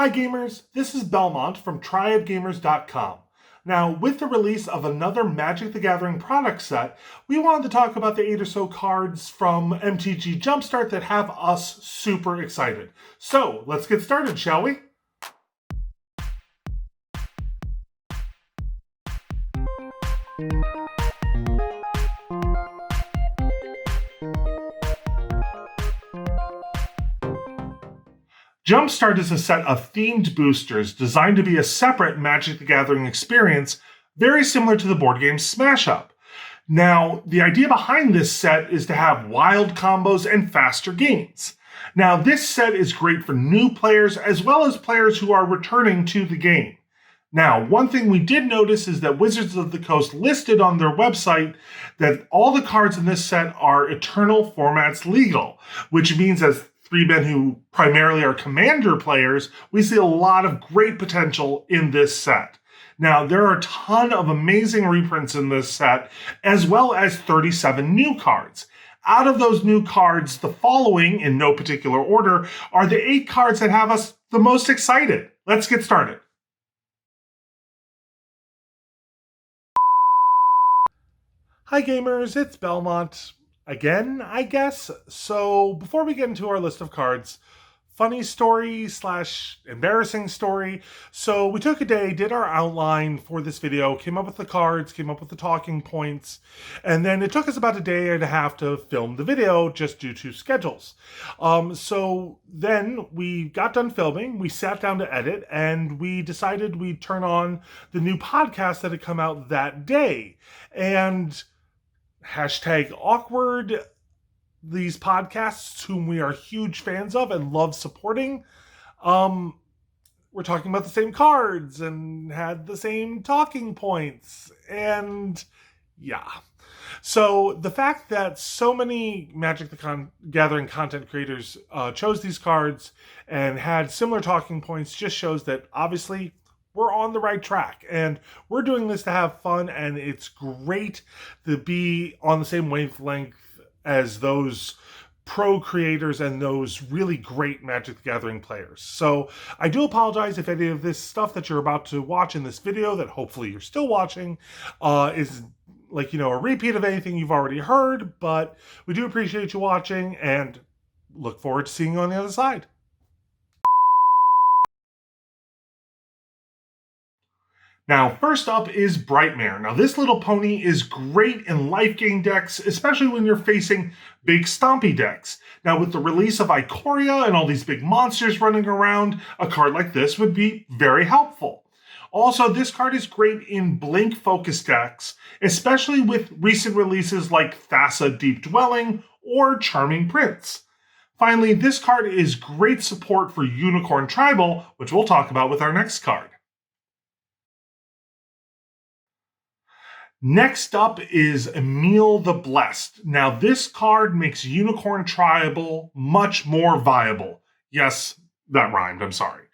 Hi gamers, this is Belmont from triadgaymers.com. Now, with the release of another Magic the Gathering product set, we wanted to talk about the 8 or so cards from MTG Jumpstart that have us super excited. So, let's get started, shall we? Jumpstart is a set of themed boosters designed to be a separate Magic the Gathering experience, very similar to the board game Smash Up. Now, the idea behind this set is to have wild combos and faster games. Now, this set is great for new players as well as players who are returning to the game. Now, one thing we did notice is that Wizards of the Coast listed on their website that all the cards in this set are Eternal formats legal, which means as three men who primarily are Commander players, we see a lot of great potential in this set. Now, there are a ton of amazing reprints in this set, as well as 37 new cards. Out of those new cards, the following, in no particular order, are the 8 cards that have us the most excited. Let's get started. Hi gamers, it's Belmont. Again, I guess. So before we get into our list of cards, funny story / embarrassing story. So we took a day, did our outline for this video, came up with the cards, came up with the talking points, and then it took us about a day and a half to film the video just due to schedules. So then we got done filming, we sat down to edit, and we decided we'd turn on the new podcast that had come out that day. And #awkward, these podcasts whom we are huge fans of and love supporting, we're talking about the same cards and had the same talking points, and yeah. So the fact that so many Magic the Gathering content creators chose these cards and had similar talking points just shows that obviously we're on the right track, and we're doing this to have fun, and it's great to be on the same wavelength as those pro creators and those really great Magic the Gathering players. So I do apologize if any of this stuff that you're about to watch in this video, that hopefully you're still watching, is a repeat of anything you've already heard, but we do appreciate you watching and look forward to seeing you on the other side. Now, first up is Mare. Now, this little pony is great in life gain decks, especially when you're facing big stompy decks. Now, with the release of Ikoria and all these big monsters running around, a card like this would be very helpful. Also, this card is great in blink focus decks, especially with recent releases like Thassa Deep Dwelling or Charming Prince. Finally, this card is great support for Unicorn Tribal, which we'll talk about with our next card. Next up is Ember the Blessed. Now, this card makes Unicorn Tribal much more viable. Yes, that rhymed, I'm sorry.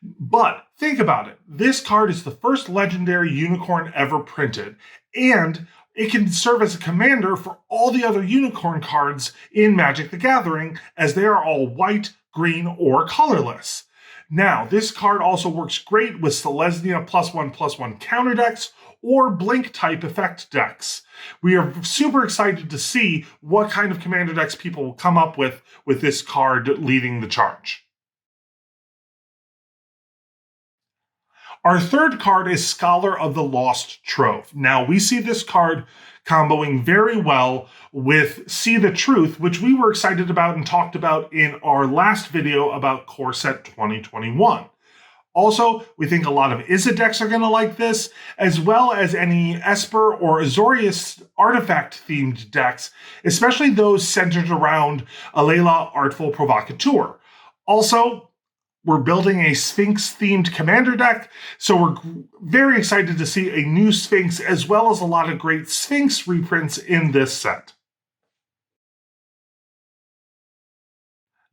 But think about it. This card is the first legendary unicorn ever printed, and it can serve as a commander for all the other unicorn cards in Magic the Gathering, as they are all white, green, or colorless. Now, this card also works great with Selesnya +1/+1 counter decks or blink type effect decks. We are super excited to see what kind of commander decks people will come up with this card leading the charge. Our third card is Scholar of the Lost Trove. Now, we see this card comboing very well with See the Truth, which we were excited about and talked about in our last video about Core Set 2021. Also, we think a lot of Izzet decks are going to like this, as well as any Esper or Azorius artifact-themed decks, especially those centered around Alela Artful Provocateur. Also, we're building a Sphinx-themed commander deck, so we're very excited to see a new Sphinx, as well as a lot of great Sphinx reprints in this set.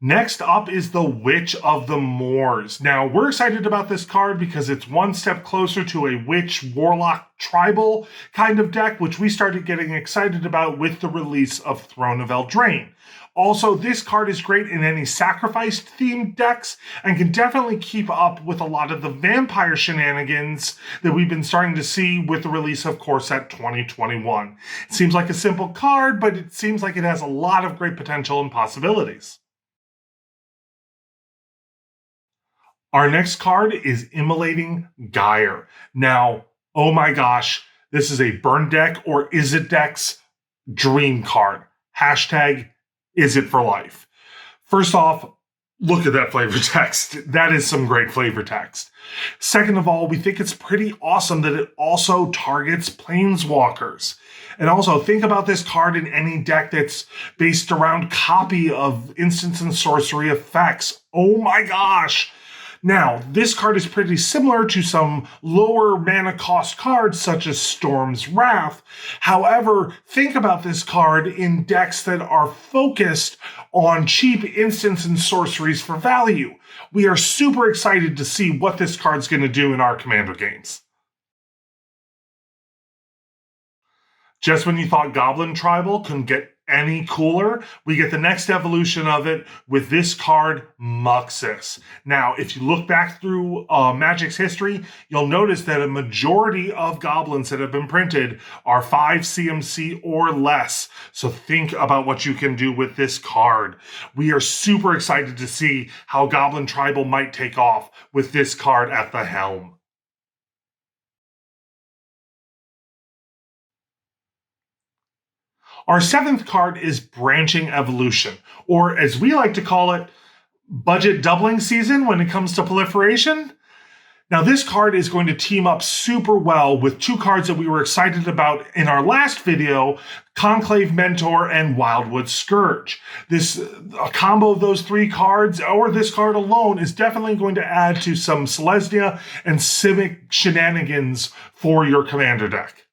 Next up is the Witch of the Moors. Now, we're excited about this card because it's one step closer to a Witch Warlock tribal kind of deck, which we started getting excited about with the release of Throne of Eldraine. Also, this card is great in any sacrifice-themed decks and can definitely keep up with a lot of the vampire shenanigans that we've been starting to see with the release of Core Set 2021. It seems like a simple card, but it seems like it has a lot of great potential and possibilities. Our next card is Immolating Gyre. Now, oh my gosh, this is a burn deck or is it deck's dream card. Hashtag is it for life. First off, look at that flavor text. That is some great flavor text. Second of all, we think it's pretty awesome that it also targets planeswalkers. And also, think about this card in any deck that's based around copy of instants and sorcery effects. Oh my gosh! Now, this card is pretty similar to some lower mana cost cards such as Storm's Wrath. However, think about this card in decks that are focused on cheap instants and sorceries for value. We are super excited to see what this card's going to do in our Commander games. Just when you thought Goblin Tribal couldn't get any cooler, we get the next evolution of it with this card, Buxus. Now, if you look back through Magic's history, you'll notice that a majority of goblins that have been printed are 5 CMC or less. So think about what you can do with this card. We are super excited to see how Goblin Tribal might take off with this card at the helm. Our seventh card is Branching Evolution, or as we like to call it, budget doubling season when it comes to proliferation. Now, this card is going to team up super well with two cards that we were excited about in our last video, Conclave Mentor and Wildwood Scourge. A combo of those three cards, or this card alone, is definitely going to add to some Selesnya and Simic shenanigans for your Commander deck.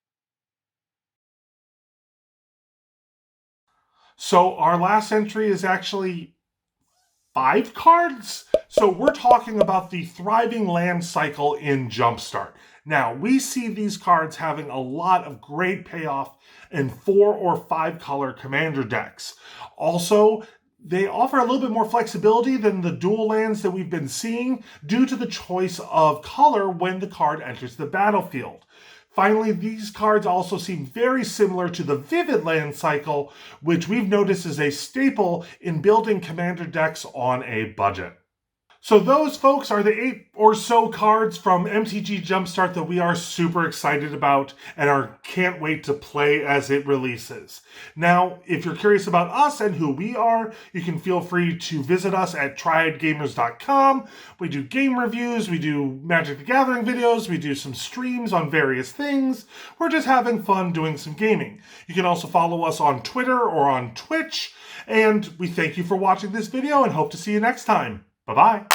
So our last entry is actually 5 cards. So we're talking about the Thriving Land cycle in Jumpstart. Now, we see these cards having a lot of great payoff in 4 or 5 color Commander decks. Also, they offer a little bit more flexibility than the dual lands that we've been seeing due to the choice of color when the card enters the battlefield. Finally, these cards also seem very similar to the Vivid Land cycle, which we've noticed is a staple in building Commander decks on a budget. So those, folks, are the 8 or so cards from MTG Jumpstart that we are super excited about and can't wait to play as it releases. Now, if you're curious about us and who we are, you can feel free to visit us at triadgaymers.com. We do game reviews, we do Magic the Gathering videos, we do some streams on various things. We're just having fun doing some gaming. You can also follow us on Twitter or on Twitch. And we thank you for watching this video and hope to see you next time. Bye-bye.